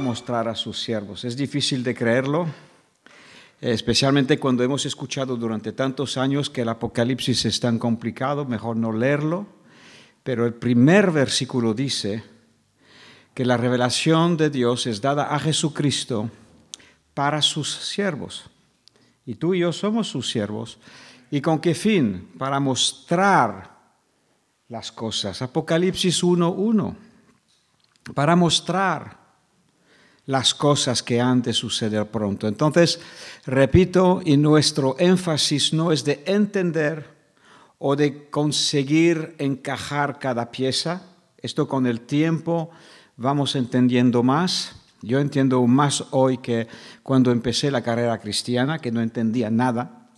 mostrar a sus siervos. Es difícil de creerlo, especialmente cuando hemos escuchado durante tantos años que el Apocalipsis es tan complicado, mejor no leerlo. Pero el primer versículo dice que la revelación de Dios es dada a Jesucristo para sus siervos. Y tú y yo somos sus siervos. ¿Y con qué fin? Para mostrar las cosas. Apocalipsis 1:1. Para mostrar las cosas que han de suceder pronto. Entonces, repito, y nuestro énfasis no es de entender o de conseguir encajar cada pieza. Esto con el tiempo vamos entendiendo más. Yo entiendo más hoy que cuando empecé la carrera cristiana, que no entendía nada.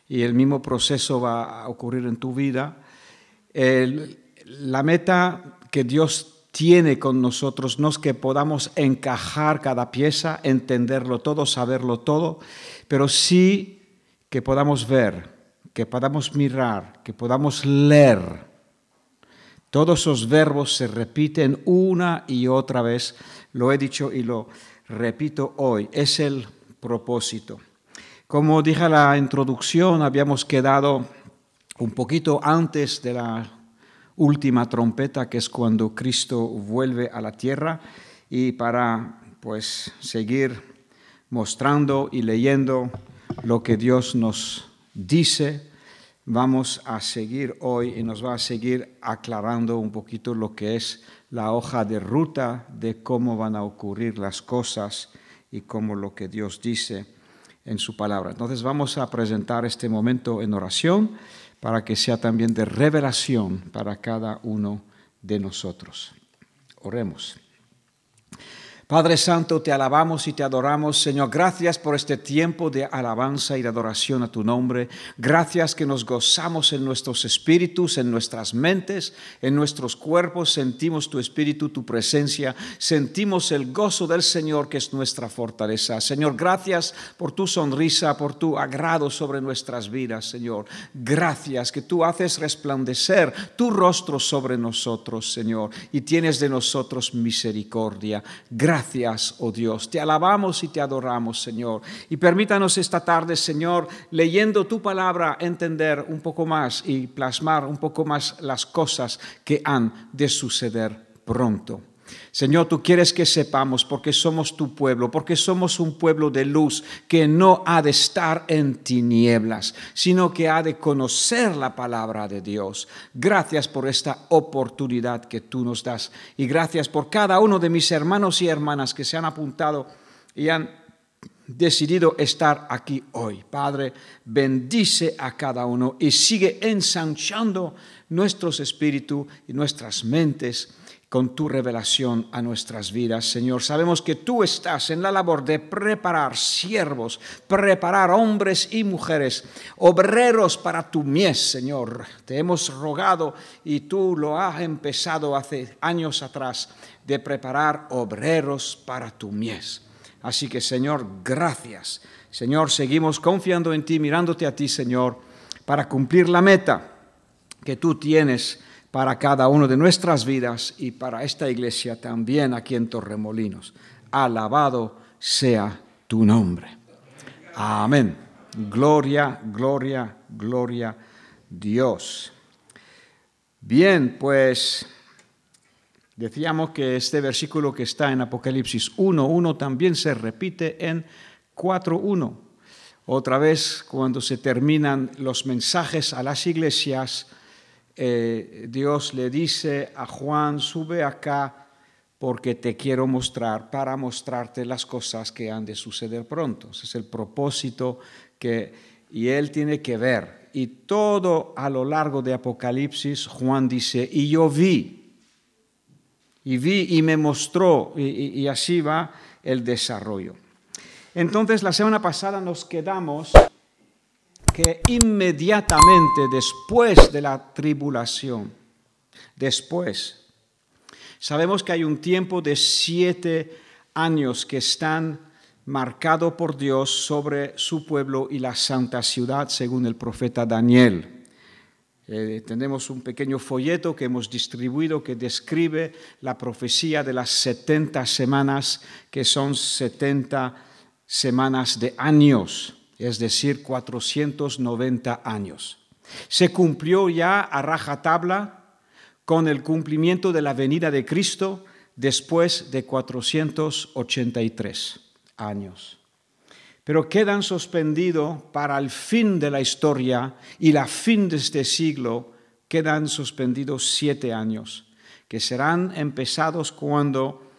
Y el mismo proceso va a ocurrir en tu vida. La meta que Dios tiene con nosotros no es que podamos encajar cada pieza, entenderlo todo, saberlo todo, pero sí que podamos ver, que podamos mirar, que podamos leer. Todos esos verbos se repiten una y otra vez. Lo he dicho y lo repito hoy. Es el propósito. Como dije en la introducción, habíamos quedado un poquito antes de la última trompeta, que es cuando Cristo vuelve a la tierra, y para seguir mostrando y leyendo lo que Dios nos dice, vamos a seguir hoy y nos va a seguir aclarando un poquito lo que es la hoja de ruta de cómo van a ocurrir las cosas y cómo lo que Dios dice en su palabra. Entonces vamos a presentar este momento en oración para que sea también de revelación para cada uno de nosotros. Oremos. Padre Santo, te alabamos y te adoramos, Señor. Gracias por este tiempo de alabanza y de adoración a tu nombre. Gracias que nos gozamos en nuestros espíritus, en nuestras mentes, en nuestros cuerpos. Sentimos tu espíritu, tu presencia. Sentimos el gozo del Señor, que es nuestra fortaleza. Señor, gracias por tu sonrisa, por tu agrado sobre nuestras vidas, Señor. Gracias que tú haces resplandecer tu rostro sobre nosotros, Señor, y tienes de nosotros misericordia. Gracias, oh Dios, te alabamos y te adoramos, Señor. Y permítanos esta tarde, Señor, leyendo tu palabra, entender un poco más y plasmar un poco más las cosas que han de suceder pronto. Señor, tú quieres que sepamos, porque somos tu pueblo, porque somos un pueblo de luz que no ha de estar en tinieblas, sino que ha de conocer la palabra de Dios. Gracias por esta oportunidad que tú nos das y gracias por cada uno de mis hermanos y hermanas que se han apuntado y han decidido estar aquí hoy. Padre, bendice a cada uno y sigue ensanchando nuestros espíritus y nuestras mentes con tu revelación a nuestras vidas, Señor. Sabemos que tú estás en la labor de preparar siervos, preparar hombres y mujeres, obreros para tu mies, Señor. Te hemos rogado y tú lo has empezado hace años atrás, de preparar obreros para tu mies. Así que, Señor, gracias. Señor, seguimos confiando en ti, mirándote a ti, Señor, para cumplir la meta que tú tienes para cada uno de nuestras vidas y para esta iglesia también aquí en Torremolinos. Alabado sea tu nombre. Amén. Gloria, gloria, gloria Dios. Bien, pues decíamos que este versículo que está en Apocalipsis 1:1 también se repite en 4:1. Otra vez, cuando se terminan los mensajes a las iglesias, Dios le dice a Juan: sube acá porque te quiero mostrar, para mostrarte las cosas que han de suceder pronto. Ese es el propósito y él tiene que ver. Y todo a lo largo de Apocalipsis, Juan dice: y yo vi y me mostró, y así va el desarrollo. Entonces, la semana pasada nos quedamos que inmediatamente después de la tribulación, sabemos que hay un tiempo de 7 años que están marcados por Dios sobre su pueblo y la santa ciudad, según el profeta Daniel. Tenemos un pequeño folleto que hemos distribuido que describe la profecía de las 70 semanas, que son 70 semanas de años, es decir, 490 años. Se cumplió ya a rajatabla con el cumplimiento de la venida de Cristo después de 483 años. Pero quedan suspendidos para el fin de la historia y la fin de este siglo, quedan suspendidos 7 años, que serán empezados cuando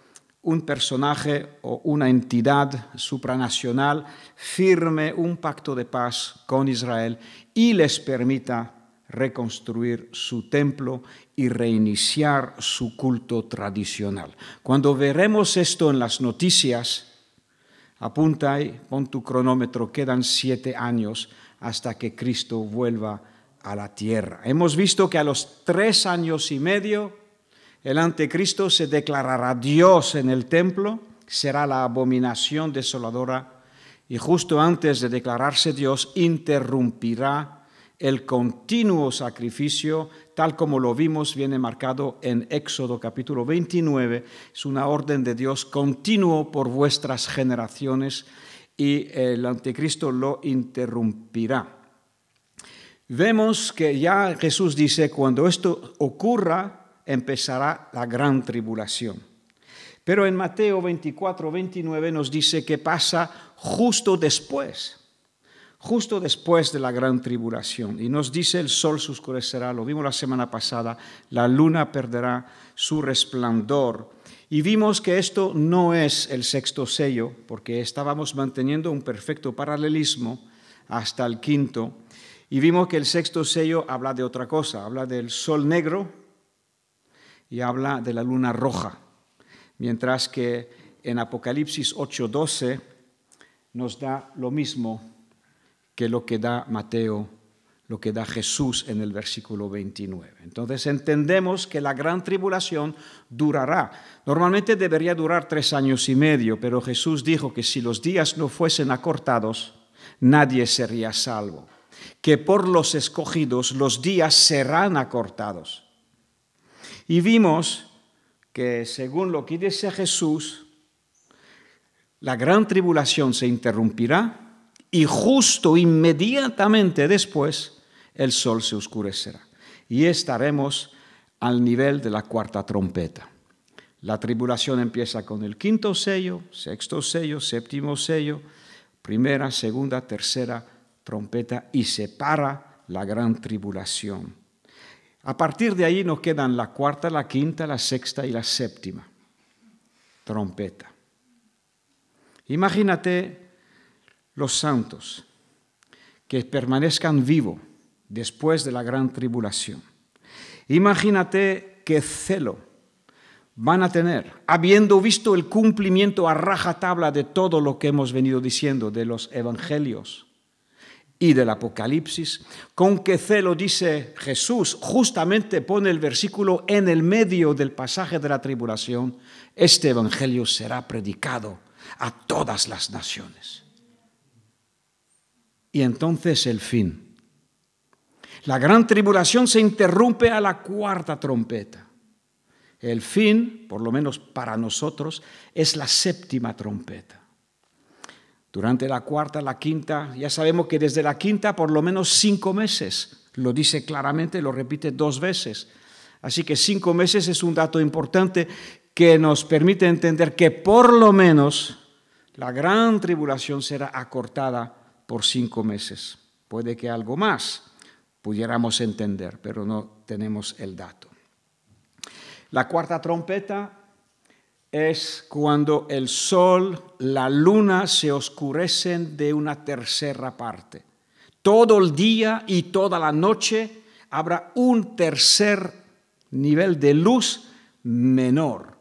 un personaje o una entidad supranacional firme un pacto de paz con Israel y les permita reconstruir su templo y reiniciar su culto tradicional. Cuando veremos esto en las noticias, apunta ahí, pon tu cronómetro, quedan 7 años hasta que Cristo vuelva a la tierra. Hemos visto que a los 3 años y medio el anticristo se declarará Dios en el templo, será la abominación desoladora y justo antes de declararse Dios interrumpirá el continuo sacrificio, tal como lo vimos, viene marcado en Éxodo capítulo 29, es una orden de Dios continuo por vuestras generaciones y el anticristo lo interrumpirá. Vemos que ya Jesús dice, cuando esto ocurra, empezará la gran tribulación. Pero en Mateo 24, 29 nos dice que pasa justo después de la gran tribulación. Y nos dice el sol se oscurecerá, lo vimos la semana pasada, la luna perderá su resplandor. Y vimos que esto no es el 6º sello, porque estábamos manteniendo un perfecto paralelismo hasta el 5º. Y vimos que el 6º sello habla de otra cosa, habla del sol negro y habla de la luna roja. Mientras que en Apocalipsis 8:12 nos da lo mismo que lo que da Mateo, lo que da Jesús en el versículo 29. Entonces entendemos que la gran tribulación durará. Normalmente debería durar 3 años y medio, pero Jesús dijo que si los días no fuesen acortados, nadie sería salvo. Que por los escogidos los días serán acortados. Y vimos que según lo que dice Jesús, la gran tribulación se interrumpirá y justo inmediatamente después el sol se oscurecerá. Y estaremos al nivel de la 4ª trompeta. La tribulación empieza con el 5º sello, 6º sello, 7º sello, 1ª, 2ª, 3ª trompeta y se para la gran tribulación. A partir de ahí nos quedan la 4ª, la 5ª, la 6ª y la 7ª trompeta. Imagínate los santos que permanezcan vivos después de la gran tribulación. Imagínate qué celo van a tener, habiendo visto el cumplimiento a rajatabla de todo lo que hemos venido diciendo de los evangelios y del Apocalipsis. Con qué celo, dice Jesús, justamente pone el versículo en el medio del pasaje de la tribulación, este evangelio será predicado a todas las naciones. Y entonces el fin. La gran tribulación se interrumpe a la 4ª trompeta. El fin, por lo menos para nosotros, es la 7ª trompeta. Durante la 4ª, la 5ª, ya sabemos que desde la 5ª por lo menos 5 meses. Lo dice claramente, lo repite 2 veces. Así que 5 meses es un dato importante que nos permite entender que por lo menos la gran tribulación será acortada por 5 meses. Puede que algo más pudiéramos entender, pero no tenemos el dato. La 4ª trompeta es cuando el sol, la luna se oscurecen de una tercera parte. Todo el día y toda la noche habrá un tercer nivel de luz menor.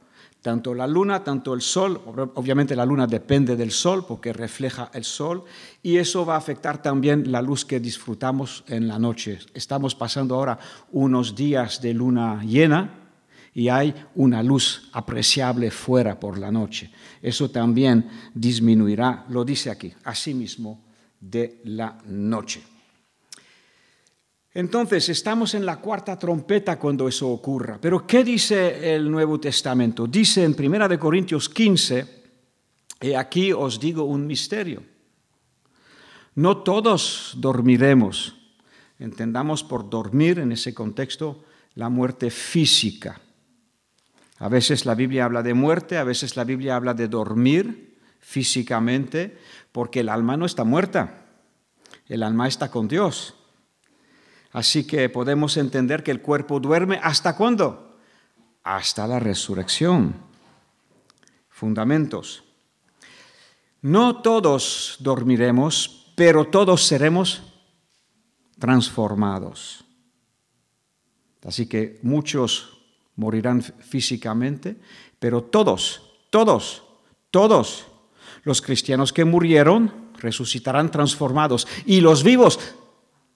Tanto la luna, tanto el sol, obviamente la luna depende del sol porque refleja el sol y eso va a afectar también la luz que disfrutamos en la noche. Estamos pasando ahora unos días de luna llena y hay una luz apreciable fuera por la noche. Eso también disminuirá, lo dice aquí, asimismo, de la noche. Entonces, estamos en la cuarta trompeta cuando eso ocurra. Pero, ¿qué dice el Nuevo Testamento? Dice en 1 Corintios 15, y aquí os digo un misterio. No todos dormiremos. Entendamos por dormir en ese contexto la muerte física. A veces la Biblia habla de muerte, a veces la Biblia habla de dormir físicamente, porque el alma no está muerta, el alma está con Dios. Así que podemos entender que el cuerpo duerme ¿hasta cuándo? Hasta la resurrección. Fundamentos. No todos dormiremos, pero todos seremos transformados. Así que muchos morirán físicamente, pero todos los cristianos que murieron resucitarán transformados y los vivos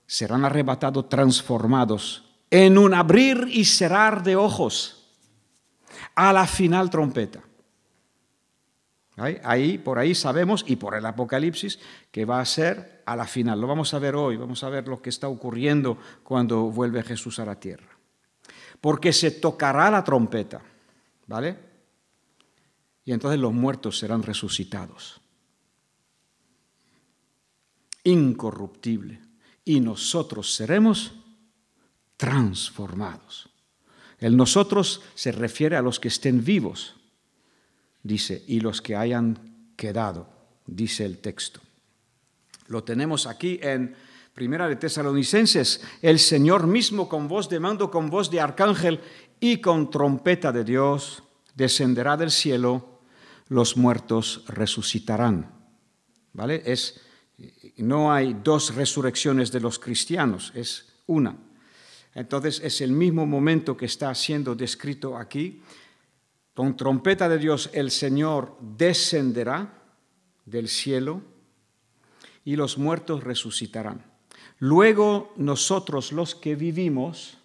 serán arrebatados transformados en un abrir y cerrar de ojos a la final trompeta. Por ahí sabemos, y por el Apocalipsis, que va a ser a la final. Lo vamos a ver hoy, vamos a ver lo que está ocurriendo cuando vuelve Jesús a la tierra. Porque se tocará la trompeta, ¿vale? Y entonces los muertos serán resucitados. Incorruptible. Y nosotros seremos transformados. El nosotros se refiere a los que estén vivos. Dice, y los que hayan quedado, dice el texto. Lo tenemos aquí en 1 Tesalonicenses, el Señor mismo con voz de mando, con voz de arcángel y con trompeta de Dios, descenderá del cielo, los muertos resucitarán. ¿Vale? No hay dos resurrecciones de los cristianos, es una. Entonces es el mismo momento que está siendo descrito aquí. Con trompeta de Dios el Señor descenderá del cielo y los muertos resucitarán. Luego nosotros los que vivimos,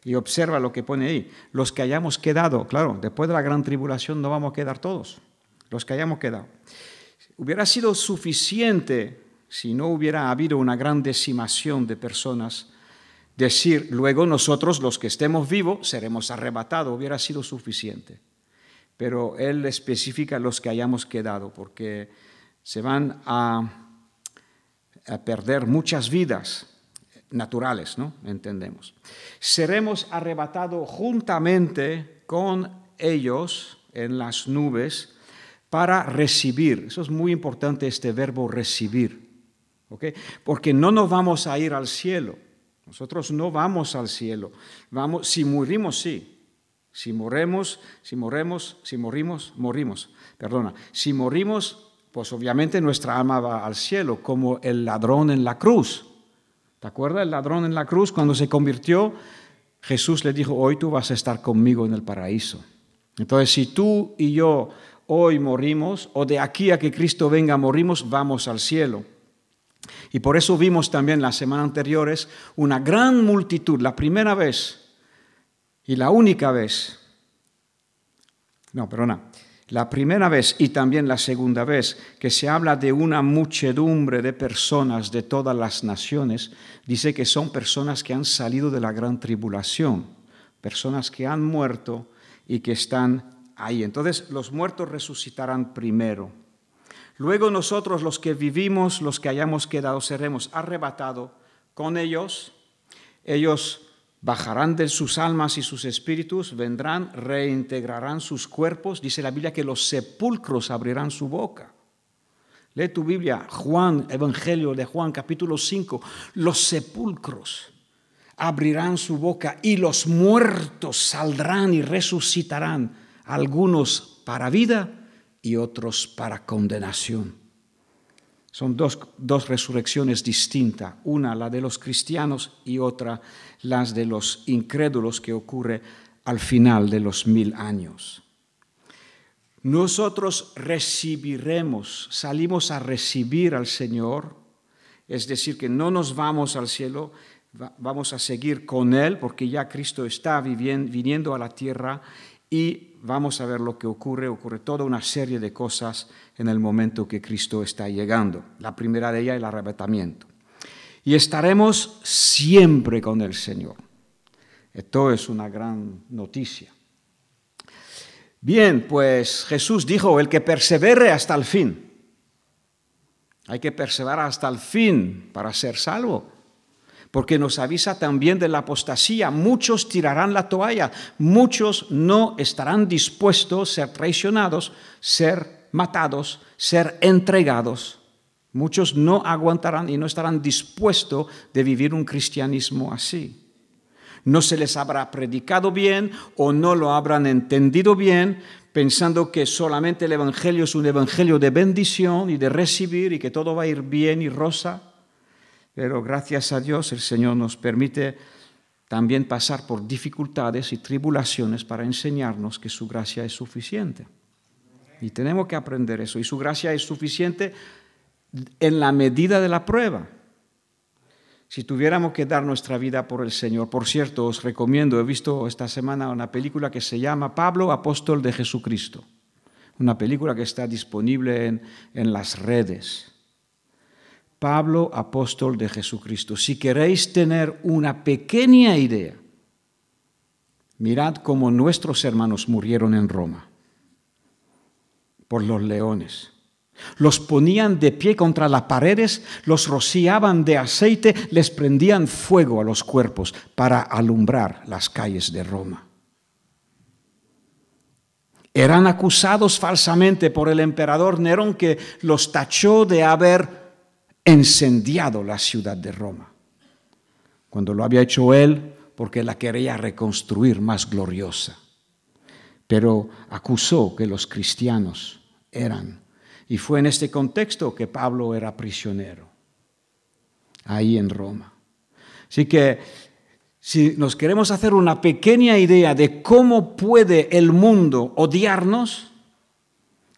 y observa lo que pone ahí, los que hayamos quedado, claro, después de la gran tribulación no vamos a quedar todos, los que hayamos quedado. Hubiera sido suficiente si no hubiera habido una gran decimación de personas. Decir, luego nosotros los que estemos vivos seremos arrebatados, hubiera sido suficiente. Pero él especifica los que hayamos quedado, porque se van a perder muchas vidas naturales, ¿no? Entendemos. Seremos arrebatados juntamente con ellos en las nubes para recibir. Eso es muy importante, este verbo recibir, ¿ok? Porque no nos vamos a ir al cielo. Nosotros no vamos al cielo. Vamos, si morimos, sí. Si morimos. Perdona. Si morimos, pues obviamente nuestra alma va al cielo, como el ladrón en la cruz. ¿Te acuerdas el ladrón en la cruz? Cuando se convirtió, Jesús le dijo, hoy tú vas a estar conmigo en el paraíso. Entonces, si tú y yo hoy morimos, o de aquí a que Cristo venga morimos, vamos al cielo. Y por eso vimos también las semanas anteriores una gran multitud, la primera vez y la única vez, la primera vez y también la segunda vez que se habla de una muchedumbre de personas de todas las naciones, dice que son personas que han salido de la gran tribulación, personas que han muerto y que están ahí. Entonces los muertos resucitarán primero. Luego nosotros los que vivimos, los que hayamos quedado, seremos arrebatados con ellos. Ellos bajarán de sus almas y sus espíritus, vendrán, reintegrarán sus cuerpos. Dice la Biblia que los sepulcros abrirán su boca. Lee tu Biblia, Juan, Evangelio de Juan, capítulo 5. Los sepulcros abrirán su boca y los muertos saldrán y resucitarán, algunos para vida y otros para condenación. Son dos resurrecciones distintas, una la de los cristianos y otra las de los incrédulos, que ocurre al final de los 1000 años. Nosotros recibiremos, salimos a recibir al Señor, es decir, que no nos vamos al cielo, vamos a seguir con Él, porque ya Cristo está viniendo a la tierra. Y vamos a ver lo que ocurre. Ocurre toda una serie de cosas en el momento que Cristo está llegando. La primera de ellas es el arrebatamiento. y estaremos siempre con el Señor. Esto es una gran noticia. Bien, pues Jesús dijo, el que persevere hasta el fin. Hay que perseverar hasta el fin para ser salvo. Porque nos avisa también de la apostasía. Muchos tirarán la toalla, muchos no estarán dispuestos a ser traicionados, ser matados, ser entregados. Muchos no aguantarán y no estarán dispuestos de vivir un cristianismo así. No se les habrá predicado bien o no lo habrán entendido bien, pensando que solamente el evangelio es un evangelio de bendición y de recibir y que todo va a ir bien y rosa. Pero gracias a Dios el Señor nos permite también pasar por dificultades y tribulaciones para enseñarnos que su gracia es suficiente. Y tenemos que aprender eso. Y su gracia es suficiente en la medida de la prueba. Si tuviéramos que dar nuestra vida por el Señor, por cierto, os recomiendo, he visto esta semana una película que se llama Pablo, apóstol de Jesucristo. Una película que está disponible en las redes. Pablo, apóstol de Jesucristo. Si queréis tener una pequeña idea, mirad cómo nuestros hermanos murieron en Roma por los leones. Los ponían de pie contra las paredes, los rociaban de aceite, les prendían fuego a los cuerpos para alumbrar las calles de Roma. Eran acusados falsamente por el emperador Nerón, que los tachó de haber incendiado la ciudad de Roma, cuando lo había hecho él porque la quería reconstruir más gloriosa. Pero acusó que los cristianos eran. Y fue en este contexto que Pablo era prisionero, ahí en Roma. Así que si nos queremos hacer una pequeña idea de cómo puede el mundo odiarnos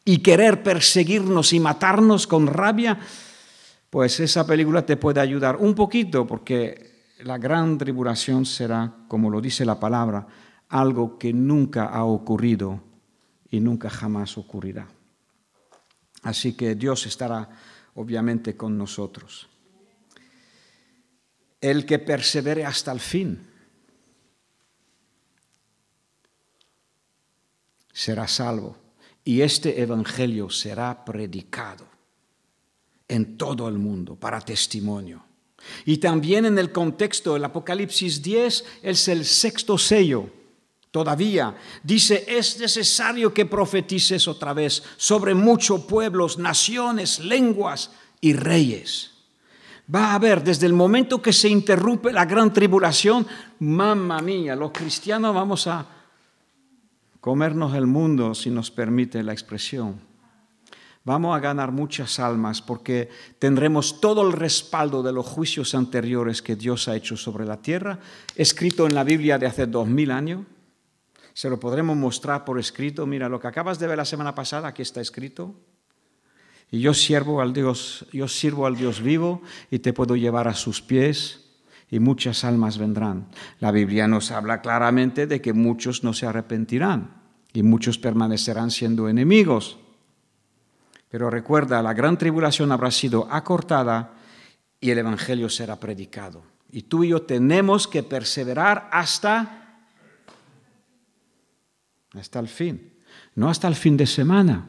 y querer perseguirnos y matarnos con rabia, pues esa película te puede ayudar un poquito, porque la gran tribulación será, como lo dice la palabra, algo que nunca ha ocurrido y nunca jamás ocurrirá. Así que Dios estará obviamente con nosotros. El que persevere hasta el fin será salvo, y este evangelio será predicado en todo el mundo para testimonio. Y también en el contexto del Apocalipsis 10 es el sexto sello. Todavía dice, es necesario que profetices otra vez sobre muchos pueblos, naciones, lenguas y reyes. Va a haber, desde el momento que se interrumpe la gran tribulación, mamma mía, los cristianos vamos a comernos el mundo, si nos permite la expresión. Vamos a ganar muchas almas porque tendremos todo el respaldo de los juicios anteriores que Dios ha hecho sobre la tierra, escrito en la Biblia de hace 2000 años. Se lo podremos mostrar por escrito. Mira, lo que acabas de ver la semana pasada, aquí está escrito. Y yo sirvo al Dios vivo y te puedo llevar a sus pies y muchas almas vendrán. La Biblia nos habla claramente de que muchos no se arrepentirán y muchos permanecerán siendo enemigos. Pero recuerda, la gran tribulación habrá sido acortada y el evangelio será predicado. Y tú y yo tenemos que perseverar hasta el fin. No hasta el fin de semana,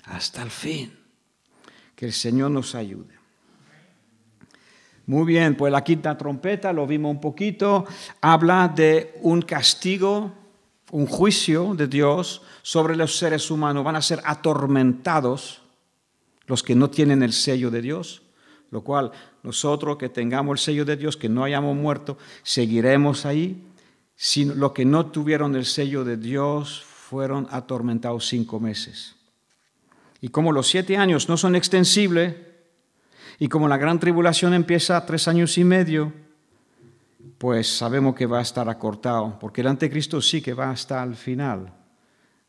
hasta el fin. Que el Señor nos ayude. Muy bien, pues la quinta trompeta, lo vimos un poquito, habla de un castigo, un juicio de Dios sobre los seres humanos. Van a ser atormentados los que no tienen el sello de Dios, lo cual nosotros que tengamos el sello de Dios, que no hayamos muerto, seguiremos ahí. Sino los que no tuvieron el sello de Dios fueron atormentados 5 meses. Y como los 7 años no son extensibles, y como la gran tribulación empieza a 3 años y medio, pues sabemos que va a estar acortado, porque el anticristo sí que va hasta el final.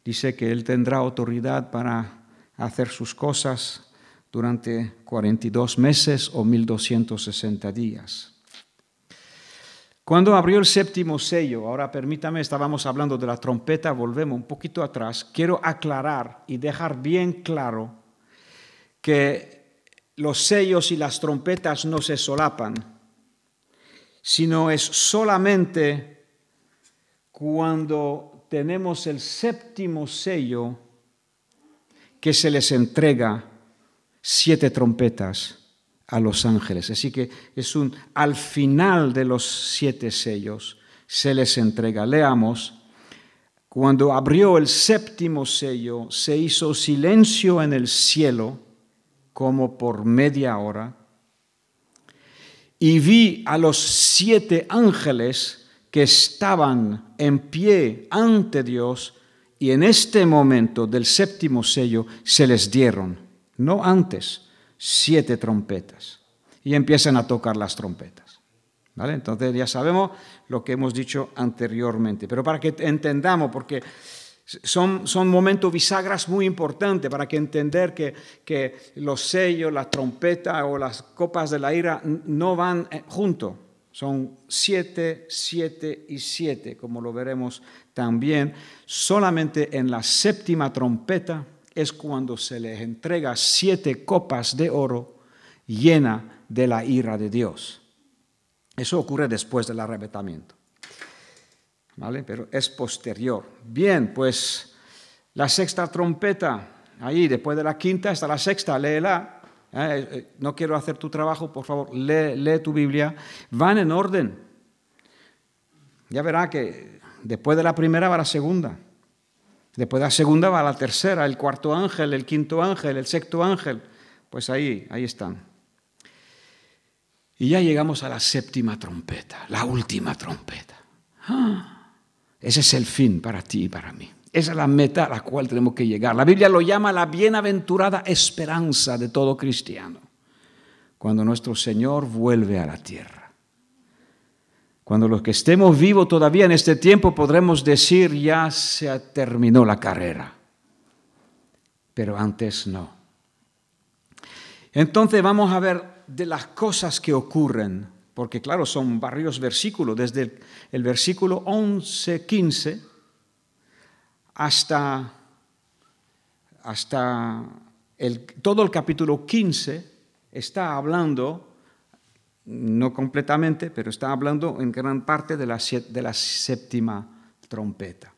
Dice que él tendrá autoridad para hacer sus cosas durante 42 meses o 1260 días. Cuando abrió el séptimo sello, ahora permítame, estábamos hablando de la trompeta, volvemos un poquito atrás, quiero aclarar y dejar bien claro que los sellos y las trompetas no se solapan, sino es solamente cuando tenemos el séptimo sello que se les entrega 7 trompetas a los ángeles. Así que al final de los 7 sellos se les entrega. Leamos. Cuando abrió el séptimo sello, se hizo silencio en el cielo como por media hora, y vi a los 7 ángeles que estaban en pie ante Dios, y en este momento del séptimo sello se les dieron, no antes, 7 trompetas, y empiezan a tocar las trompetas. ¿Vale? Entonces ya sabemos lo que hemos dicho anteriormente, pero para que entendamos, porque son momentos bisagras muy importantes para que entender que los sellos, la trompeta o las copas de la ira no van juntos. Son 7, 7 y 7, como lo veremos también. Solamente en la séptima trompeta es cuando se les entrega 7 copas de oro llenas de la ira de Dios. Eso ocurre después del arrebatamiento, ¿vale? Pero es posterior. Bien, pues la sexta trompeta, ahí después de la quinta está la sexta, léela. No quiero hacer tu trabajo, por favor, lee tu Biblia. Van en orden. Ya verá que después de la primera va la segunda. Después de la segunda va la tercera, el cuarto ángel, el quinto ángel, el sexto ángel. Pues ahí están. Y ya llegamos a la séptima trompeta, la última trompeta. Ese es el fin para ti y para mí. Esa es la meta a la cual tenemos que llegar. La Biblia lo llama la bienaventurada esperanza de todo cristiano. Cuando nuestro Señor vuelve a la tierra. Cuando los que estemos vivos todavía en este tiempo podremos decir ya se terminó la carrera. Pero antes no. Entonces vamos a ver de las cosas que ocurren, porque claro, son varios versículos, desde el versículo 11, 15, hasta todo el capítulo 15 está hablando, no completamente, pero está hablando en gran parte de la séptima trompeta.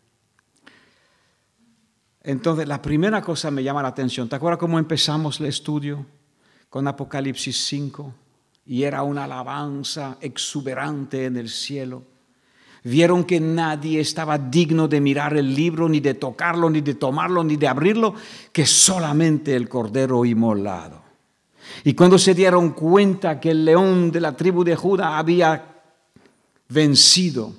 Entonces, la primera cosa me llama la atención. ¿Te acuerdas cómo empezamos el estudio? Con Apocalipsis 5, y era una alabanza exuberante en el cielo. Vieron que nadie estaba digno de mirar el libro, ni de tocarlo, ni de tomarlo, ni de abrirlo, que solamente el Cordero inmolado. Y cuando se dieron cuenta que el león de la tribu de Judá había vencido,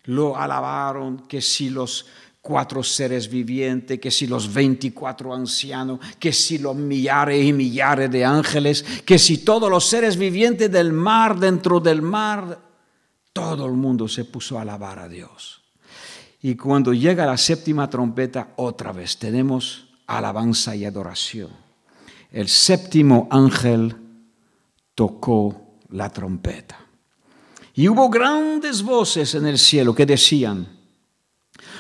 lo alabaron, que si los 4 seres vivientes, que si los 24 ancianos, que si los millares y millares de ángeles, que si todos los seres vivientes del mar, dentro del mar, todo el mundo se puso a alabar a Dios. Y cuando llega la séptima trompeta, otra vez tenemos alabanza y adoración. El séptimo ángel tocó la trompeta. Y hubo grandes voces en el cielo que decían: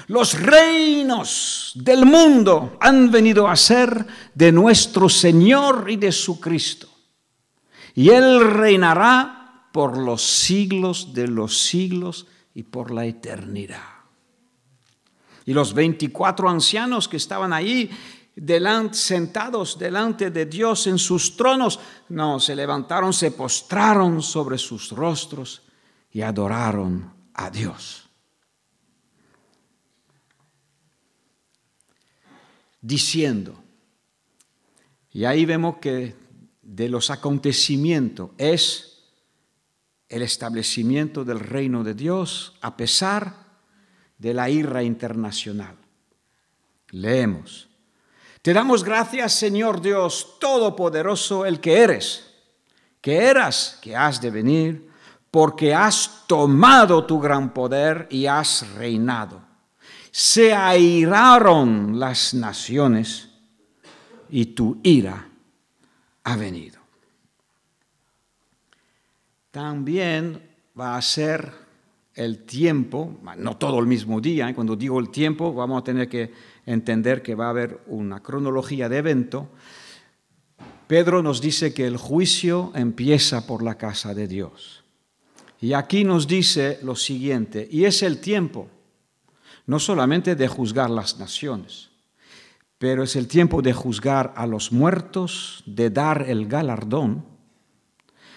los reinos del mundo han venido a ser de nuestro Señor y de su Cristo. Y Él reinará por los siglos de los siglos y por la eternidad. Y los 24 ancianos que estaban allí, sentados delante de Dios en sus tronos, se levantaron, se postraron sobre sus rostros y adoraron a Dios. Diciendo, y ahí vemos que de los acontecimientos es el establecimiento del reino de Dios a pesar de la ira internacional. Leemos: te damos gracias, Señor Dios Todopoderoso, el que eres, que eras, que has de venir, porque has tomado tu gran poder y has reinado. Se airaron las naciones y tu ira ha venido. También va a ser el tiempo, no todo el mismo día. Cuando digo el tiempo, vamos a tener que entender que va a haber una cronología de evento. Pedro nos dice que el juicio empieza por la casa de Dios. Y aquí nos dice lo siguiente, y es el tiempo, no solamente de juzgar las naciones, pero es el tiempo de juzgar a los muertos, de dar el galardón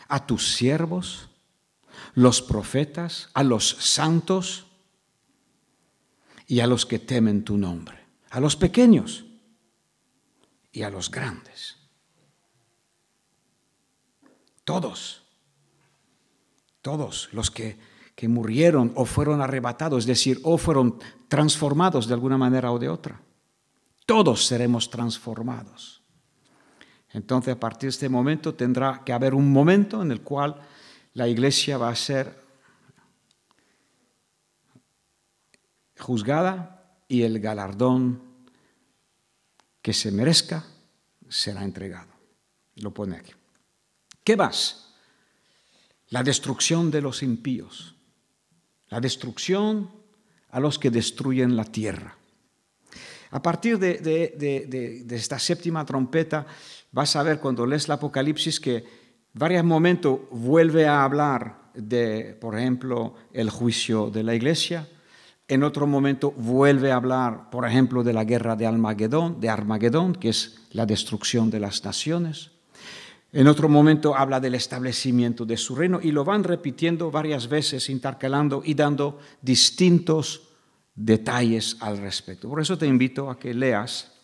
a tus siervos, los profetas, a los santos y a los que temen tu nombre, a los pequeños y a los grandes. Todos los que murieron o fueron arrebatados, es decir, o fueron transformados de alguna manera o de otra. Todos seremos transformados. Entonces, a partir de este momento tendrá que haber un momento en el cual la iglesia va a ser juzgada y el galardón que se merezca será entregado. Lo pone aquí. ¿Qué más? La destrucción de los impíos, la destrucción a los que destruyen la tierra. A partir de esta séptima trompeta, vas a ver cuando lees el Apocalipsis que varios momentos vuelve a hablar de, por ejemplo, el juicio de la iglesia. En otro momento vuelve a hablar, por ejemplo, de la guerra de Armagedón, que es la destrucción de las naciones. En otro momento habla del establecimiento de su reino y lo van repitiendo varias veces, intercalando y dando distintos detalles al respecto. Por eso te invito a que leas.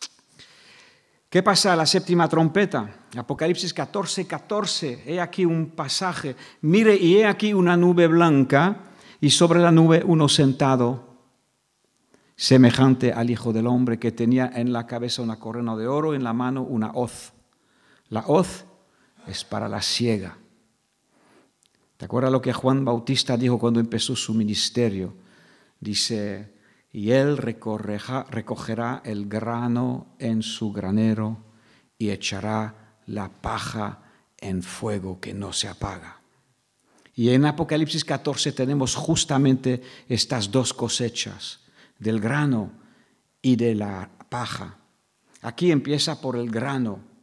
¿Qué pasa a la séptima trompeta? Apocalipsis 14:14. He aquí un pasaje. Mire, y he aquí una nube blanca y sobre la nube uno sentado, semejante al Hijo del Hombre, que tenía en la cabeza una corona de oro, en la mano una hoz. La hoz es para la siega. ¿Te acuerdas lo que Juan Bautista dijo cuando empezó su ministerio? Dice, y él recogerá el grano en su granero y echará la paja en fuego que no se apaga. Y en Apocalipsis 14 tenemos justamente estas dos cosechas, del grano y de la paja. Aquí empieza por el grano.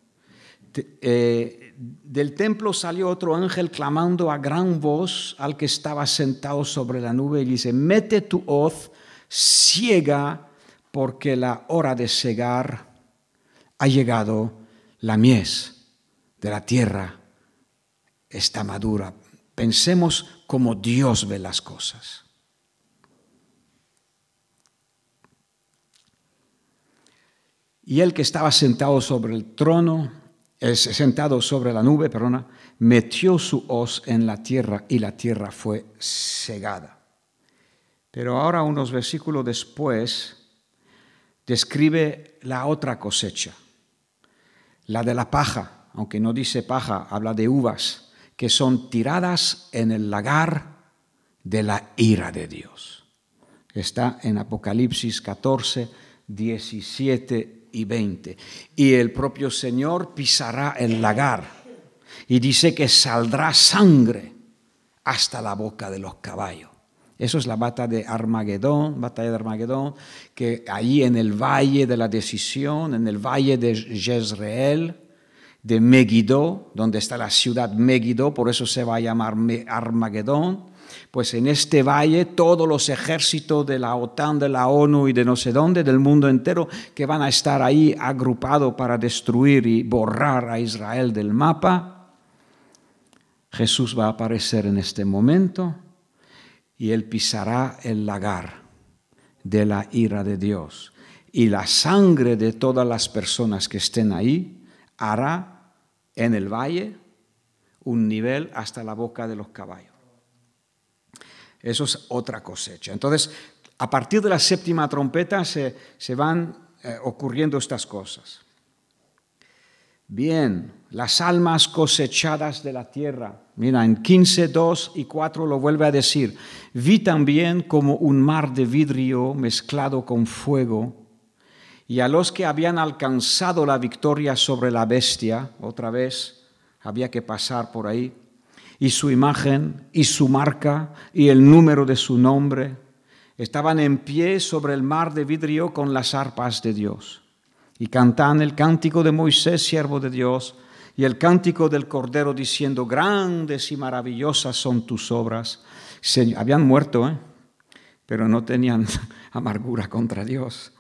Del templo salió otro ángel clamando a gran voz al que estaba sentado sobre la nube y dice, mete tu hoz, siega, porque la hora de segar ha llegado, la mies de la tierra está madura. Pensemos como Dios ve las cosas. Y el que estaba sentado sobre el trono, sentado sobre la nube, metió su hoz en la tierra y la tierra fue segada. Pero ahora, unos versículos después, describe la otra cosecha, la de la paja, aunque no dice paja, habla de uvas, que son tiradas en el lagar de la ira de Dios. Está en Apocalipsis 14, 17 y 20. Y el propio Señor pisará el lagar y dice que saldrá sangre hasta la boca de los caballos. Eso es la batalla de Armagedón, que allí en el valle de la decisión, en el valle de Jezreel, de Megiddo, donde está la ciudad Megiddo, por eso se va a llamar Armagedón. Pues en este valle todos los ejércitos de la OTAN, de la ONU y de no sé dónde, del mundo entero, que van a estar ahí agrupados para destruir y borrar a Israel del mapa. Jesús va a aparecer en este momento y él pisará el lagar de la ira de Dios. Y la sangre de todas las personas que estén ahí hará en el valle un nivel hasta la boca de los caballos. Eso es otra cosecha. Entonces, a partir de la séptima trompeta se van ocurriendo estas cosas. Bien, las almas cosechadas de la tierra. Mira, en 15, 2 y 4 lo vuelve a decir. Vi también como un mar de vidrio mezclado con fuego, y a los que habían alcanzado la victoria sobre la bestia, otra vez había que pasar por ahí, y su imagen, y su marca, y el número de su nombre, estaban en pie sobre el mar de vidrio con las arpas de Dios. Y cantan el cántico de Moisés, siervo de Dios, Y el cántico del Cordero diciendo, grandes y maravillosas son tus obras. Habían muerto, pero no tenían amargura contra Dios.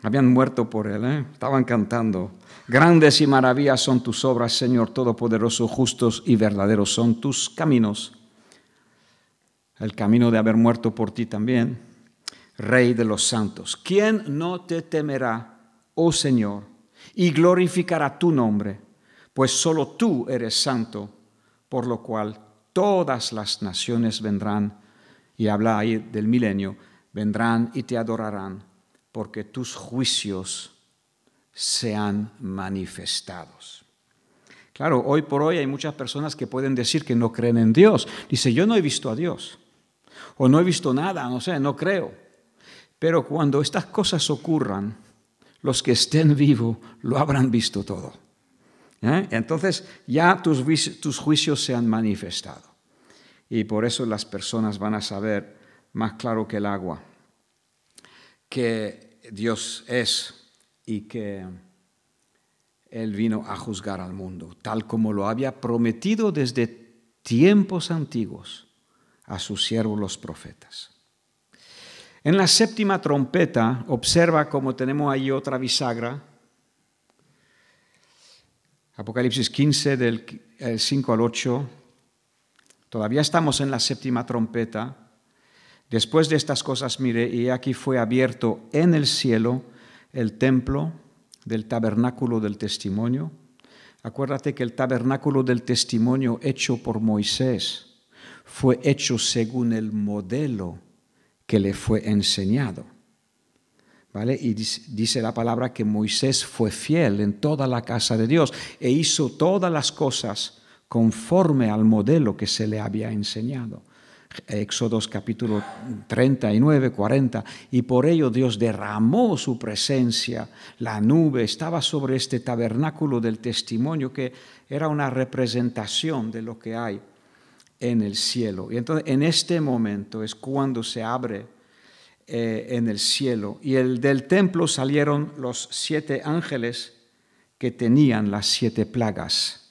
Habían muerto por Él, estaban cantando. Grandes y maravillas son tus obras, Señor Todopoderoso, justos y verdaderos son tus caminos. El camino de haber muerto por ti también, Rey de los santos. ¿Quién no te temerá, oh Señor, y glorificará tu nombre? Pues solo tú eres santo, por lo cual todas las naciones vendrán, y habla ahí del milenio, vendrán y te adorarán, porque tus juicios sean manifestados. Claro, hoy por hoy hay muchas personas que pueden decir que no creen en Dios. Dice, yo no he visto a Dios, o no he visto nada, no sé, no creo. Pero cuando estas cosas ocurran, los que estén vivos lo habrán visto todo. Entonces ya tus juicios se han manifestado. Y por eso las personas van a saber más claro que el agua que Dios es y que Él vino a juzgar al mundo, tal como lo había prometido desde tiempos antiguos a sus siervos los profetas. En la séptima trompeta, observa cómo tenemos ahí otra bisagra. Apocalipsis 15, del 5 al 8. Todavía estamos en la séptima trompeta. Después de estas cosas, mire, y aquí fue abierto en el cielo el templo del tabernáculo del testimonio. Acuérdate que el tabernáculo del testimonio hecho por Moisés fue hecho según el modelo que le fue enseñado. ¿Vale? Y dice la palabra que Moisés fue fiel en toda la casa de Dios e hizo todas las cosas conforme al modelo que se le había enseñado. Éxodos capítulo 39, 40, y por ello Dios derramó su presencia, la nube estaba sobre este tabernáculo del testimonio que era una representación de lo que hay en el cielo. Y entonces en este momento es cuando se abre en el cielo, y del templo salieron los 7 ángeles que tenían las 7 plagas.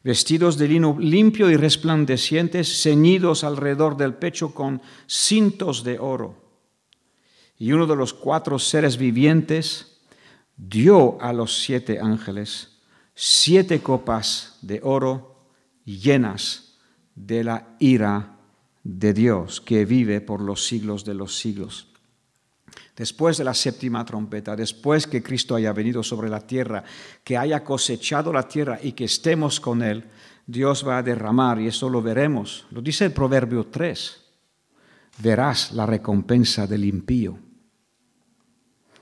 Vestidos de lino limpio y resplandecientes, ceñidos alrededor del pecho con cintos de oro. Y uno de los 4 seres vivientes dio a los 7 ángeles 7 copas de oro llenas de la ira de Dios, que vive por los siglos de los siglos. Después de la séptima trompeta, después que Cristo haya venido sobre la tierra, que haya cosechado la tierra y que estemos con Él, Dios va a derramar, y eso lo veremos. Lo dice el Proverbio 3, verás la recompensa del impío.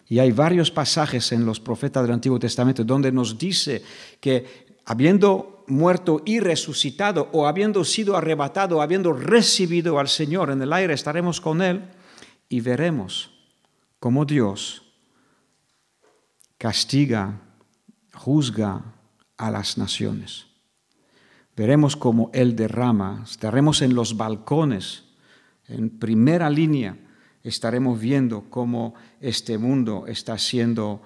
Y hay varios pasajes en los profetas del Antiguo Testamento donde nos dice que habiendo muerto y resucitado, o habiendo sido arrebatado, habiendo recibido al Señor en el aire, estaremos con Él y veremos cómo Dios castiga, juzga a las naciones. Veremos cómo Él derrama, estaremos en los balcones, en primera línea, estaremos viendo cómo este mundo está siendo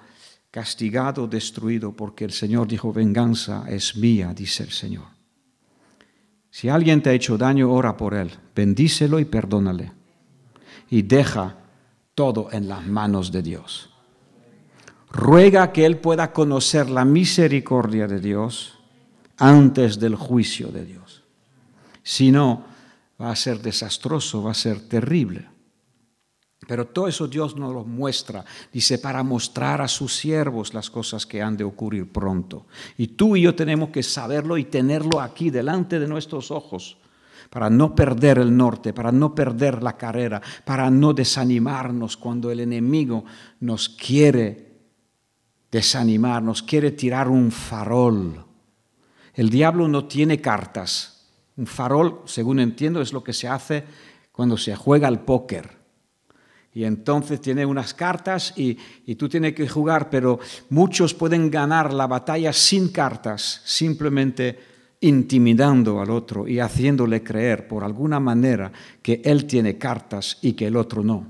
castigado, destruido, porque el Señor dijo, venganza es mía, dice el Señor. Si alguien te ha hecho daño, ora por él, bendícelo y perdónale, y deja todo en las manos de Dios. Ruega que él pueda conocer la misericordia de Dios antes del juicio de Dios. Si no, va a ser desastroso, va a ser terrible. Pero todo eso Dios nos lo muestra, dice, para mostrar a sus siervos las cosas que han de ocurrir pronto. Y tú y yo tenemos que saberlo y tenerlo aquí delante de nuestros ojos, para no perder el norte, para no perder la carrera, para no desanimarnos cuando el enemigo nos quiere desanimar, nos quiere tirar un farol. El diablo no tiene cartas. Un farol, según entiendo, es lo que se hace cuando se juega al póker. Y entonces tiene unas cartas y tú tienes que jugar, pero muchos pueden ganar la batalla sin cartas, simplemente intimidando al otro y haciéndole creer por alguna manera que él tiene cartas y que el otro no.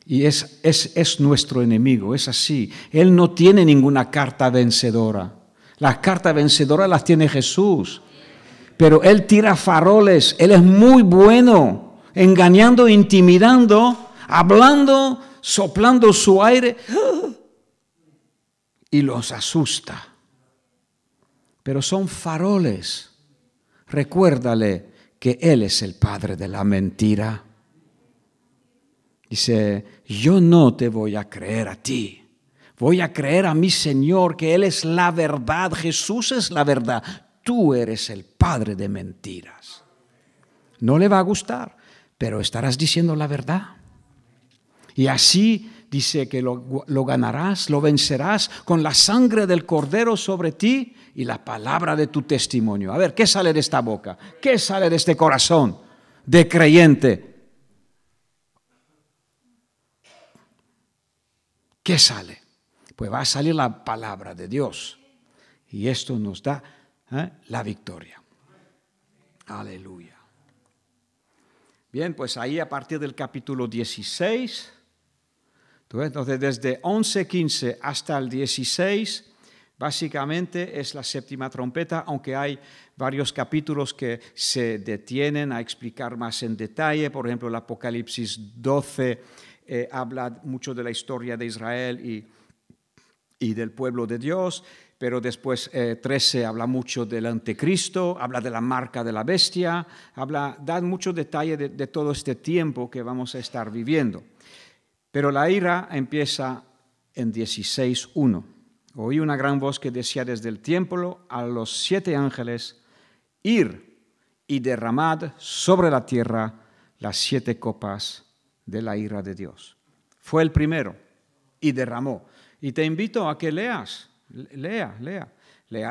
Y es nuestro enemigo, es así. Él no tiene ninguna carta vencedora. Las cartas vencedoras las tiene Jesús. Pero Él tira faroles. Él es muy bueno, engañando, intimidando, hablando, soplando su aire y los asusta. Pero son faroles. Recuérdale que Él es el padre de la mentira. Dice, yo no te voy a creer a ti. Voy a creer a mi Señor, que Él es la verdad. Jesús es la verdad. Tú eres el padre de mentiras. No le va a gustar, pero estarás diciendo la verdad. Y así dice que lo ganarás, lo vencerás con la sangre del Cordero sobre ti y la palabra de tu testimonio. A ver, ¿qué sale de esta boca? ¿Qué sale de este corazón de creyente? ¿Qué sale? Pues va a salir la palabra de Dios. Y esto nos da la victoria. Aleluya. Bien, pues ahí a partir del capítulo 16, entonces desde 11:15 hasta el 16, básicamente es la séptima trompeta, aunque hay varios capítulos que se detienen a explicar más en detalle. Por ejemplo, el Apocalipsis 12 habla mucho de la historia de Israel y del pueblo de Dios, pero después 13 habla mucho del anticristo, habla de la marca de la bestia, da mucho detalle de todo este tiempo que vamos a estar viviendo. Pero la ira empieza en 16:1. Oí una gran voz que decía desde el templo a los 7 ángeles, ir y derramad sobre la tierra las 7 copas de la ira de Dios. Fue el primero y derramó. Y te invito a que leas, lea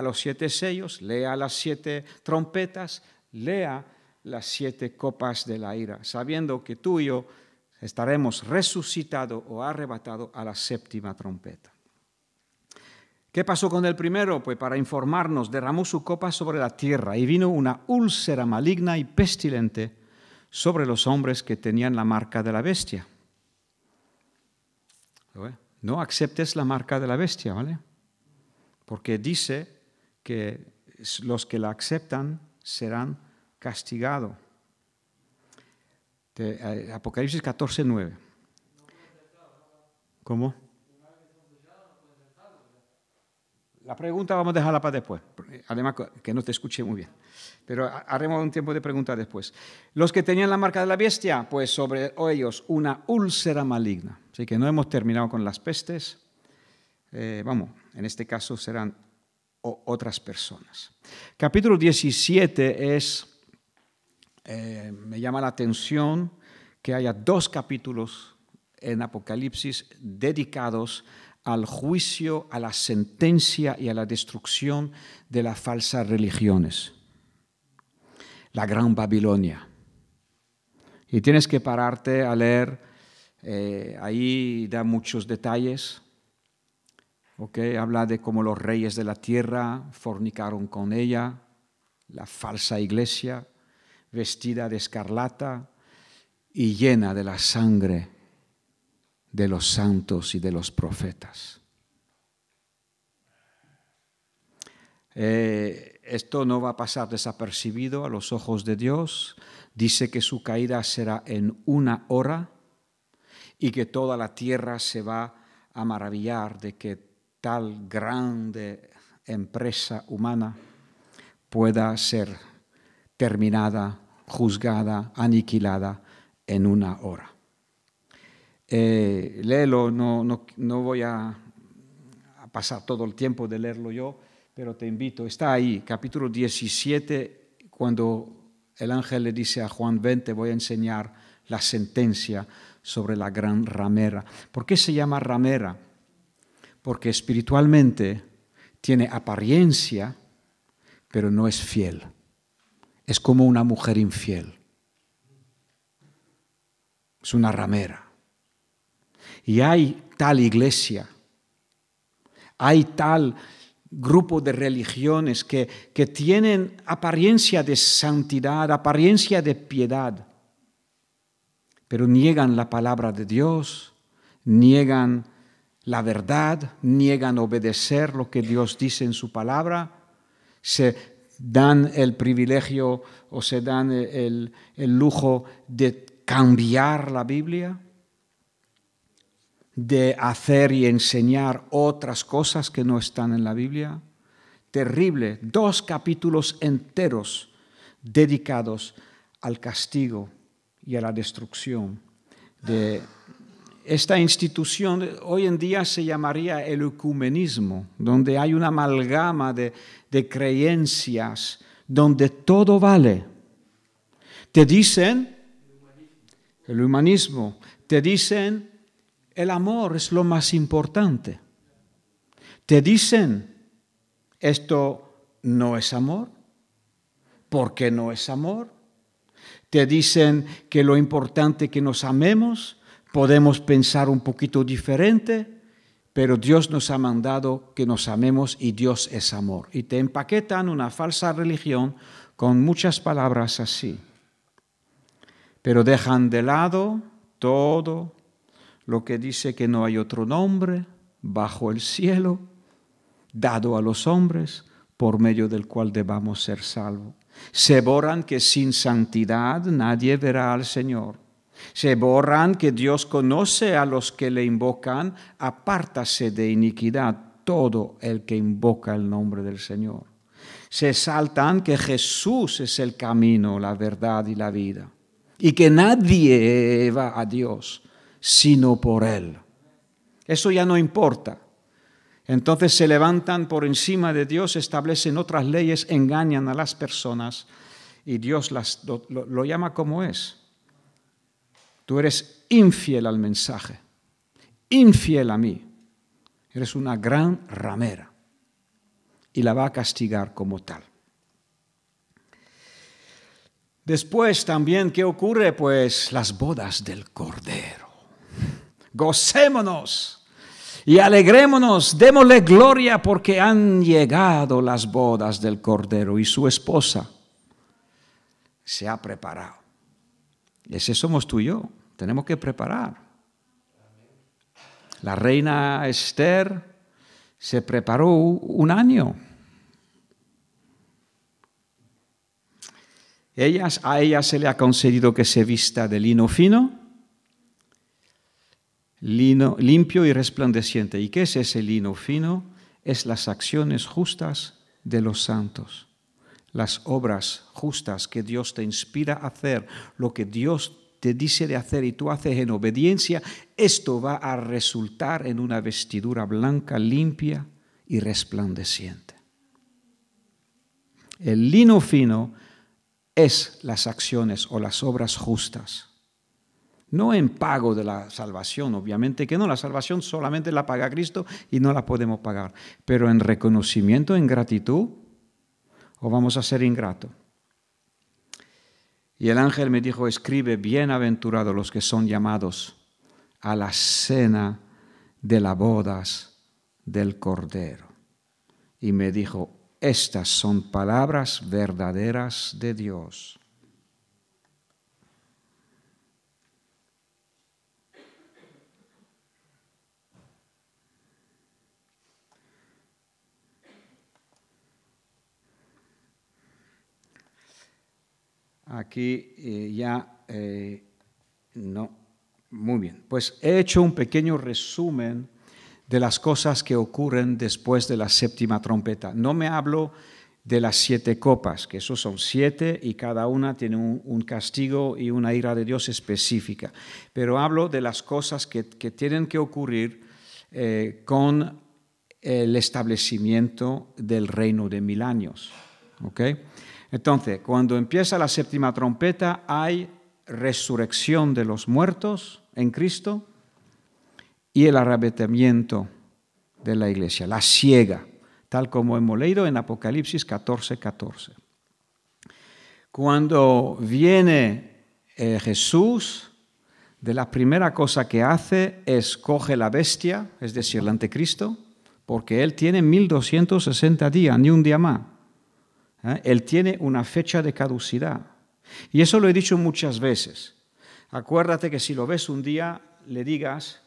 los 7 sellos, lea las 7 trompetas, lea las 7 copas de la ira, sabiendo que tú y yo estaremos resucitados o arrebatados a la séptima trompeta. ¿Qué pasó con el primero? Pues para informarnos, derramó su copa sobre la tierra y vino una úlcera maligna y pestilente sobre los hombres que tenían la marca de la bestia. ¿Lo ve? No aceptes la marca de la bestia, ¿vale? Porque dice que los que la aceptan serán castigados. Apocalipsis 14:9. ¿Cómo? La pregunta vamos a dejarla para después, además que no te escuché muy bien. Pero haremos un tiempo de preguntas después. Los que tenían la marca de la bestia, pues sobre ellos una úlcera maligna. Así que no hemos terminado con las pestes. En este caso serán otras personas. Capítulo 17 me llama la atención que haya 2 capítulos en Apocalipsis dedicados al juicio, a la sentencia y a la destrucción de las falsas religiones. La Gran Babilonia. Y tienes que pararte a leer, ahí da muchos detalles. Habla de cómo los reyes de la tierra fornicaron con ella, la falsa iglesia, vestida de escarlata y llena de la sangre de los santos y de los profetas. Esto no va a pasar desapercibido a los ojos de Dios. Dice que su caída será en 1 hora y que toda la tierra se va a maravillar de que tal grande empresa humana pueda ser terminada, juzgada, aniquilada en 1 hora. Léelo, no voy a pasar todo el tiempo de leerlo yo, pero te invito, está ahí, capítulo 17, cuando el ángel le dice a Juan, ven, te voy a enseñar la sentencia sobre la gran ramera. ¿Por qué se llama ramera? Porque espiritualmente tiene apariencia, pero no es fiel. Es como una mujer infiel. Es una ramera. Y hay tal iglesia, hay tal grupo de religiones que tienen apariencia de santidad, apariencia de piedad, pero niegan la palabra de Dios, niegan la verdad, niegan obedecer lo que Dios dice en su palabra, se dan el privilegio o se dan el lujo de cambiar la Biblia, de hacer y enseñar otras cosas que no están en la Biblia. Terrible, 2 capítulos enteros dedicados al castigo y a la destrucción de esta institución. Hoy en día se llamaría el ecumenismo, donde hay una amalgama de creencias, donde todo vale. Te dicen, el humanismo, te dicen, el amor es lo más importante. Te dicen, esto no es amor. ¿Por qué no es amor? Te dicen que lo importante es que nos amemos, podemos pensar un poquito diferente, pero Dios nos ha mandado que nos amemos y Dios es amor. Y te empaquetan una falsa religión con muchas palabras así. Pero dejan de lado todo lo que dice que no hay otro nombre bajo el cielo dado a los hombres por medio del cual debamos ser salvos. Se borran que sin santidad nadie verá al Señor. Se borran que Dios conoce a los que le invocan, apártase de iniquidad todo el que invoca el nombre del Señor. Se saltan que Jesús es el camino, la verdad y la vida, y que nadie va a Dios sino por Él. Eso ya no importa. Entonces se levantan por encima de Dios, establecen otras leyes, engañan a las personas y Dios lo llama como es. Tú eres infiel al mensaje, infiel a mí. Eres una gran ramera y la va a castigar como tal. Después también, ¿qué ocurre? Pues las bodas del Cordero. Gocémonos y alegrémonos, démosle gloria porque han llegado las bodas del Cordero y su esposa se ha preparado. Ese somos tú y yo, tenemos que preparar. La reina Esther se preparó un año. A ella se le ha concedido que se vista de lino fino, lino limpio y resplandeciente. ¿Y qué es ese lino fino? Es las acciones justas de los santos, las obras justas que Dios te inspira a hacer, lo que Dios te dice de hacer y tú haces en obediencia. Esto va a resultar en una vestidura blanca, limpia y resplandeciente. El lino fino es las acciones o las obras justas. No en pago de la salvación, obviamente que no, la salvación solamente la paga Cristo y no la podemos pagar, pero en reconocimiento, en gratitud, o vamos a ser ingratos. Y el ángel me dijo, escribe, bienaventurados los que son llamados a la cena de las bodas del Cordero. Y me dijo, estas son palabras verdaderas de Dios. Aquí no, muy bien. Pues he hecho un pequeño resumen de las cosas que ocurren después de la séptima trompeta. No me hablo de las 7 copas, que esos son 7 y cada una tiene un castigo y una ira de Dios específica. Pero hablo de las cosas que tienen que ocurrir con el establecimiento del reino de 1000 años. ¿Ok? Entonces, cuando empieza la séptima trompeta, hay resurrección de los muertos en Cristo y el arrebatamiento de la iglesia, la siega, tal como hemos leído en Apocalipsis 14:14. Cuando viene Jesús, de la primera cosa que hace es coge la bestia, es decir, el anticristo, porque él tiene 1260 días, ni un día más. Él tiene una fecha de caducidad. Y eso lo he dicho muchas veces. Acuérdate que si lo ves un día, le digas,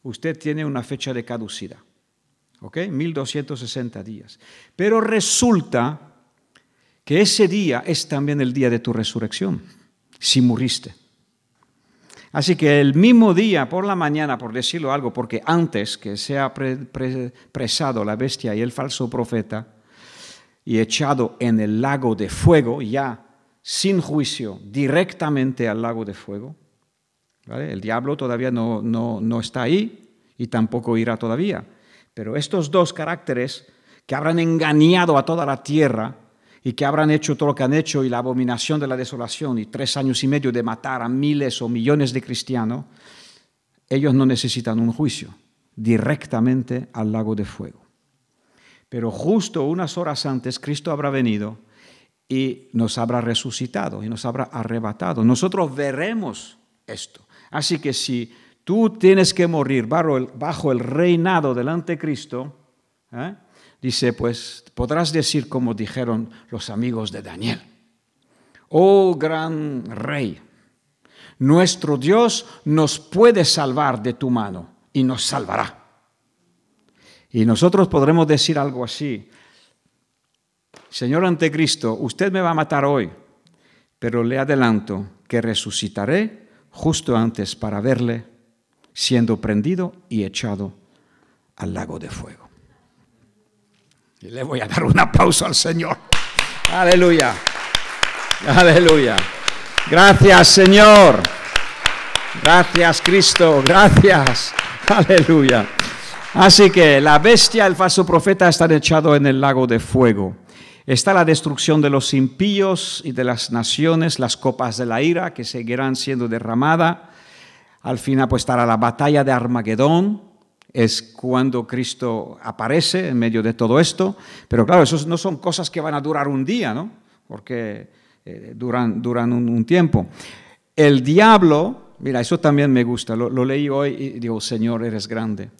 usted tiene una fecha de caducidad. ¿Ok? 1260 días. Pero resulta que ese día es también el día de tu resurrección, si muriste. Así que el mismo día por la mañana, por decirlo algo, porque antes que sea presado la bestia y el falso profeta y echado en el lago de fuego, ya sin juicio, directamente al lago de fuego, ¿vale? El diablo todavía no está ahí y tampoco irá todavía. Pero estos dos caracteres que habrán engañado a toda la tierra y que habrán hecho todo lo que han hecho y la abominación de la desolación y 3 años y medio de matar a miles o millones de cristianos, ellos no necesitan un juicio, directamente al lago de fuego. Pero justo unas horas antes Cristo habrá venido y nos habrá resucitado y nos habrá arrebatado. Nosotros veremos esto. Así que si tú tienes que morir bajo el reinado del anticristo, dice, pues podrás decir como dijeron los amigos de Daniel: oh gran rey, nuestro Dios nos puede salvar de tu mano y nos salvará. Y nosotros podremos decir algo así: Señor anticristo, usted me va a matar hoy, pero le adelanto que resucitaré justo antes para verle siendo prendido y echado al lago de fuego. Y le voy a dar un aplauso al Señor. Aleluya. Aleluya. Gracias, Señor. Gracias, Cristo. Gracias. Aleluya. Así que la bestia, el falso profeta, están echados en el lago de fuego. Está la destrucción de los impíos y de las naciones, las copas de la ira que seguirán siendo derramadas. Al final pues estará la batalla de Armagedón, es cuando Cristo aparece en medio de todo esto. Pero claro, eso no son cosas que van a durar un día, ¿no? Porque duran un tiempo. El diablo, mira, eso también me gusta, lo leí hoy y digo, Señor, eres grande.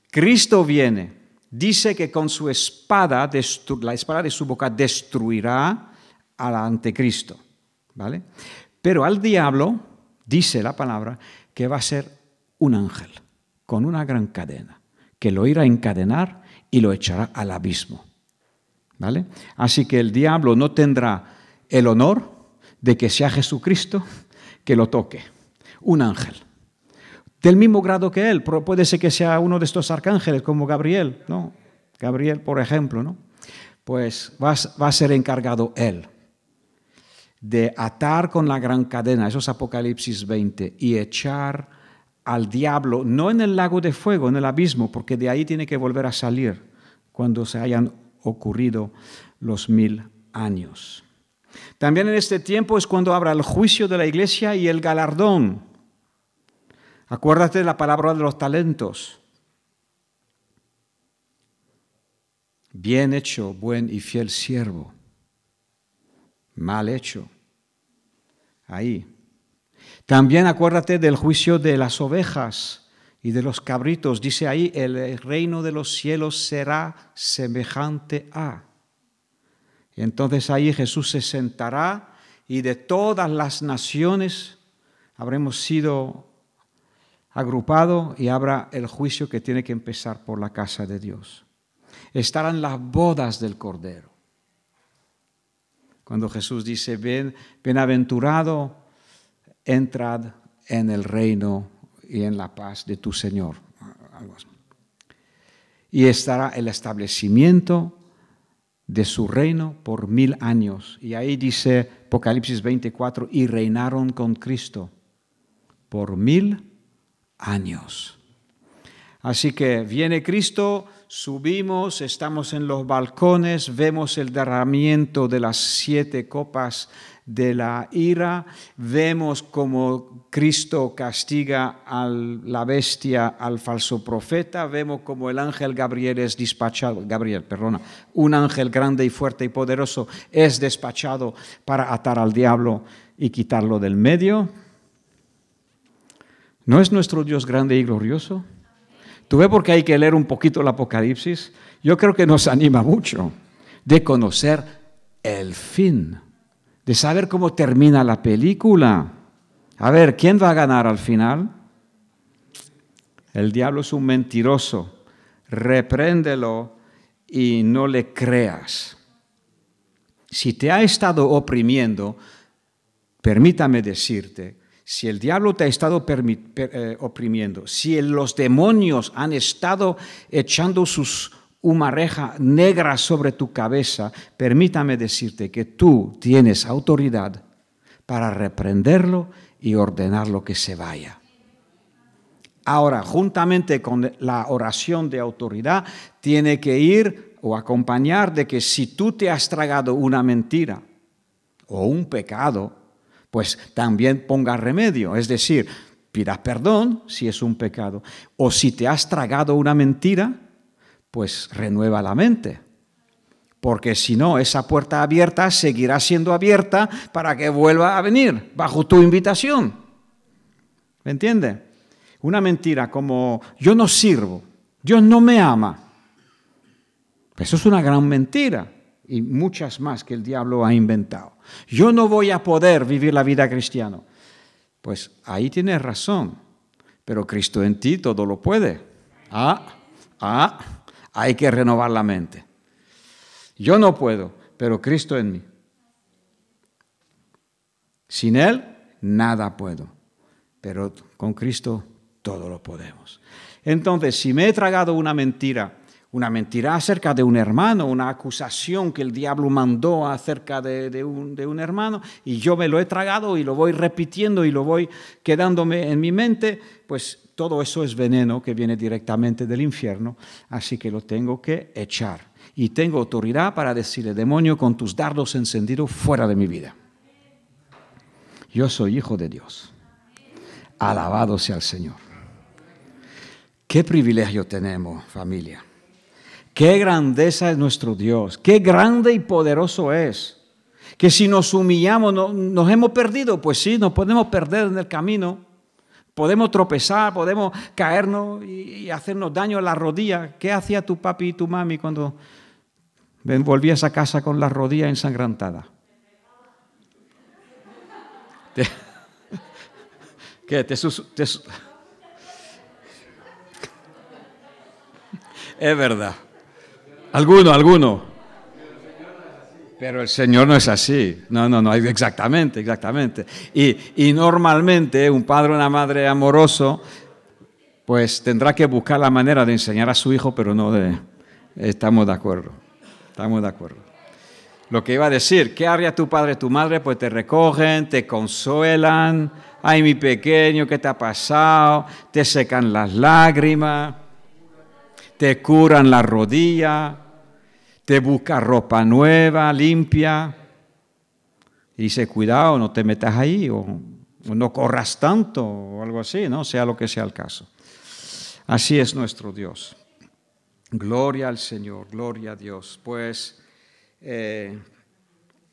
Cristo viene. Dice que con su espada, la espada de su boca, destruirá al anticristo, ¿vale? Pero al diablo, dice la palabra, que va a ser un ángel con una gran cadena, que lo irá a encadenar y lo echará al abismo, ¿vale? Así que el diablo no tendrá el honor de que sea Jesucristo que lo toque, un ángel. Del mismo grado que él, puede ser que sea uno de estos arcángeles como Gabriel, ¿no? Gabriel, por ejemplo, ¿no? Pues va a ser encargado él de atar con la gran cadena, eso es Apocalipsis 20, y echar al diablo, no en el lago de fuego, en el abismo, porque de ahí tiene que volver a salir cuando se hayan ocurrido los 1000 años. También en este tiempo es cuando habrá el juicio de la iglesia y el galardón. Acuérdate de la palabra de los talentos. Bien hecho, buen y fiel siervo. Mal hecho. Ahí. También acuérdate del juicio de las ovejas y de los cabritos. Dice ahí, el reino de los cielos será semejante a. Y entonces ahí Jesús se sentará y de todas las naciones habremos sido agrupado y habrá el juicio que tiene que empezar por la casa de Dios. Estarán las bodas del Cordero. Cuando Jesús dice, bienaventurado, entrad en el reino y en la paz de tu Señor. Y estará el establecimiento de su reino por 1000 años. Y ahí dice Apocalipsis 24, y reinaron con Cristo por 1000 años. Así que viene Cristo, subimos, estamos en los balcones, vemos el derramamiento de las 7 copas de la ira, vemos cómo Cristo castiga a la bestia, al falso profeta, vemos cómo el ángel Gabriel es despachado, un ángel grande y fuerte y poderoso es despachado para atar al diablo y quitarlo del medio. ¿No es nuestro Dios grande y glorioso? ¿Tú ves por qué hay que leer un poquito el Apocalipsis? Yo creo que nos anima mucho de conocer el fin, de saber cómo termina la película. A ver, ¿quién va a ganar al final? El diablo es un mentiroso. Repréndelo y no le creas. Si te ha estado oprimiendo, permítame decirte, si el diablo te ha estado oprimiendo, si los demonios han estado echando sus humarreja negra sobre tu cabeza, permítame decirte que tú tienes autoridad para reprenderlo y ordenarlo que se vaya. Ahora, juntamente con la oración de autoridad, tiene que ir o acompañar de que si tú te has tragado una mentira o un pecado, pues también ponga remedio, es decir, pidas perdón si es un pecado. O si te has tragado una mentira, pues renueva la mente. Porque si no, esa puerta abierta seguirá siendo abierta para que vuelva a venir bajo tu invitación. ¿Me entiende? Una mentira como yo no sirvo, Dios no me ama. Eso es una gran mentira y muchas más que el diablo ha inventado. Yo no voy a poder vivir la vida cristiana. Pues ahí tienes razón, pero Cristo en ti todo lo puede. Hay que renovar la mente. Yo no puedo, pero Cristo en mí. Sin Él, nada puedo, pero con Cristo todo lo podemos. Entonces, si me he tragado una mentira acerca de un hermano, una acusación que el diablo mandó acerca de un hermano, y yo me lo he tragado y lo voy repitiendo y lo voy quedándome en mi mente, pues todo eso es veneno que viene directamente del infierno, así que lo tengo que echar. Y tengo autoridad para decirle, demonio, con tus dardos encendidos, fuera de mi vida. Yo soy hijo de Dios. Alabado sea el Señor. Qué privilegio tenemos, familia. Qué grandeza es nuestro Dios. Qué grande y poderoso es. Que si nos humillamos, nos hemos perdido. Pues sí, nos podemos perder en el camino. Podemos tropezar, podemos caernos y hacernos daño en la rodilla. ¿Qué hacía tu papi y tu mami cuando volvías a casa con la rodilla ensangrentada? ¿Qué? Es verdad. Alguno. Pero el Señor no es así. No, exactamente. Y normalmente un padre o una madre amoroso, pues tendrá que buscar la manera de enseñar a su hijo, pero no de... Estamos de acuerdo. Lo que iba a decir, ¿qué haría tu padre, tu madre? Pues te recogen, te consuelan. Ay, mi pequeño, ¿qué te ha pasado? Te secan las lágrimas, te curan la rodilla, te buscan ropa nueva, limpia. Y dice, cuidado, no te metas ahí, o no corras tanto, o algo así, ¿no? Sea lo que sea el caso. Así es nuestro Dios. Gloria al Señor, gloria a Dios. Pues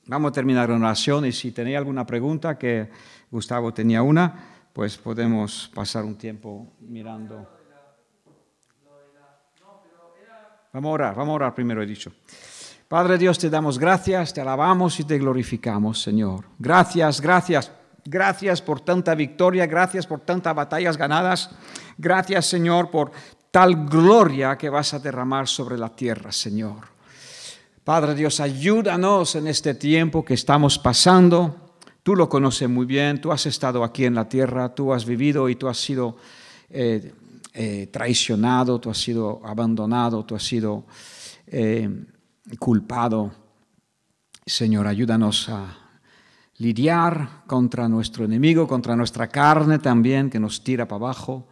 vamos a terminar en oración, y si tenía alguna pregunta, que Gustavo tenía una, pues podemos pasar un tiempo mirando. Vamos a orar primero, he dicho. Padre Dios, te damos gracias, te alabamos y te glorificamos, Señor. Gracias por tanta victoria, gracias por tantas batallas ganadas. Gracias, Señor, por tal gloria que vas a derramar sobre la tierra, Señor. Padre Dios, ayúdanos en este tiempo que estamos pasando. Tú lo conoces muy bien, tú has estado aquí en la tierra, tú has vivido y tú has sido traicionado, tú has sido abandonado, tú has sido culpado. Señor, ayúdanos a lidiar contra nuestro enemigo, contra nuestra carne también, que nos tira para abajo,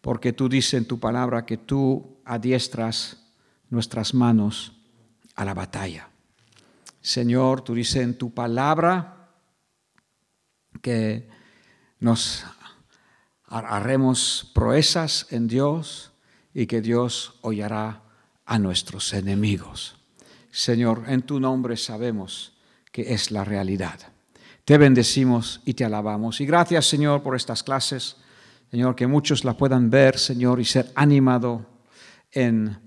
porque tú dices en tu palabra que tú adiestras nuestras manos a la batalla. Señor, tú dices en tu palabra que nos haremos proezas en Dios y que Dios hollará a nuestros enemigos. Señor, en tu nombre sabemos que es la realidad. Te bendecimos y te alabamos. Y gracias, Señor, por estas clases. Señor, que muchos la puedan ver, Señor, y ser animado en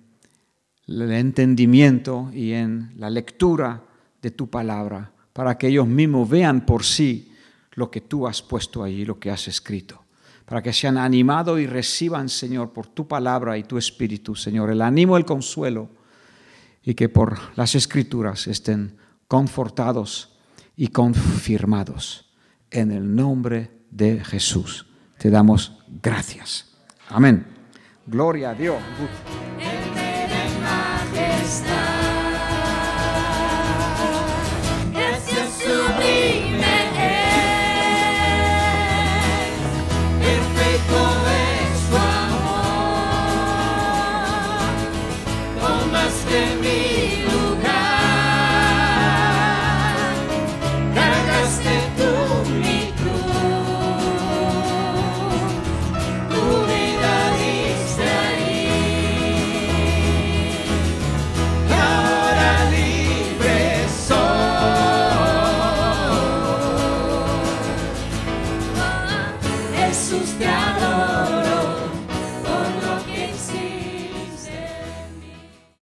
el entendimiento y en la lectura de tu palabra, para que ellos mismos vean por sí lo que tú has puesto ahí, lo que has escrito. para que sean animados y reciban, Señor, por tu palabra y tu espíritu, Señor, el ánimo, el consuelo, y que por las Escrituras estén confortados y confirmados. En el nombre de Jesús te damos gracias. Amén. Gloria a Dios. Jesús te